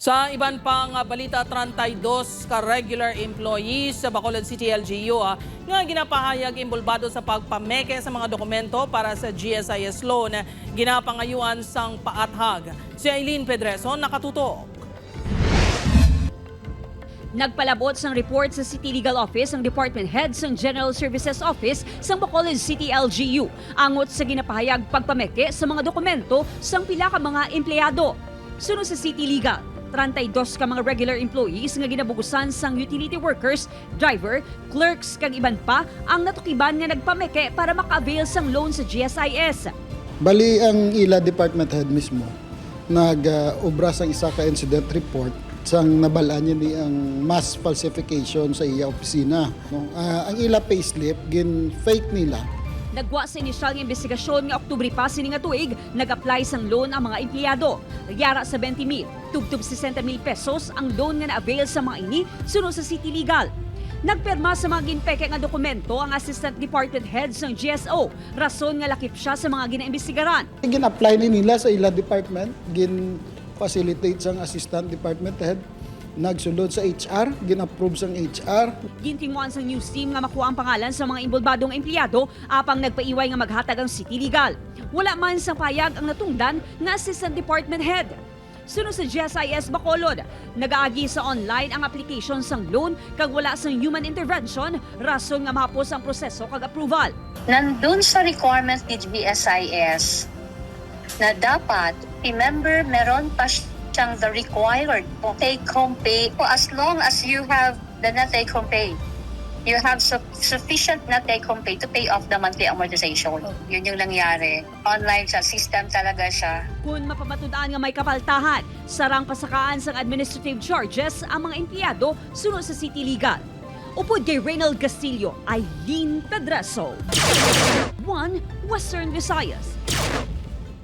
Sa iban pang balita, 32 ka regular employees sa Bacolod City LGU nga ginapahayag imbulbado sa pagpameke sa mga dokumento para sa GSIS loan ginapangayuan sang paathag. Si Aileen Pedreson nakatutok. Nagpalabot sang report sa City Legal Office ang Department Head sang General Services Office sang Bacolod City LGU angot sa ginapahayag pagpameke sa mga dokumento sang pila ka mga empleyado. Sunod sa City Legal, 32 ka mga regular employees nga ginabugusan sang utility workers, driver, clerks kag iban pa ang natukiban nga nagpameke para maka-avail sang loan sa GSIS. Bali ang ila department head mismo nag-obra sang isa ka incident report sang nabalaan niya ni ang mass falsification sa iya opisina. Ang ila payslip gin fake nila. Nagwa sa inisyal nga investigasyon nga Oktubre pa sini nga tuig, nag-apply sang loan ang mga empleyado. Nagyara sa 20,000, tubtub 60,000 pesos ang loan nga na-avail sa mga ini sunod sa City Legal. Nagperma sa mga ginpeke nga dokumento ang Assistant Department Head ng GSO, rason nga lakip siya sa mga ginaimbestigaran. Gin-apply ni nila sa ila department, gin-facilitate sang Assistant Department Head, nagsulod sa HR, gin-approve sang HR. Gintimuan sang news team nga makuha ang pangalan sa mga imbulbadong empleyado apang nagpaiway nga maghatag ang City Legal. Wala man sang payag ang natungdan nga Assistant Department Head. Sunod sa GSIS Bacolod, nag-aagi sa online ang application sang loan kag wala sang human intervention, rason nga mahapos ang proseso kag approval. Nandun sa requirement ni GSIS na dapat i-member meron pa siyang the required take-home pay as long as you have the net take-home pay. You have sufficient net take-home pay to pay off the monthly amortization. Yun yung nangyari. Online sa system talaga siya. Kung mapamatud-an nga may kapaltahan, sarang pasakaan sang administrative charges ang mga empleyado sunod sa City Legal. Upod kay Reynald Castillo, Aileen Pedreso. 1 Western Visayas.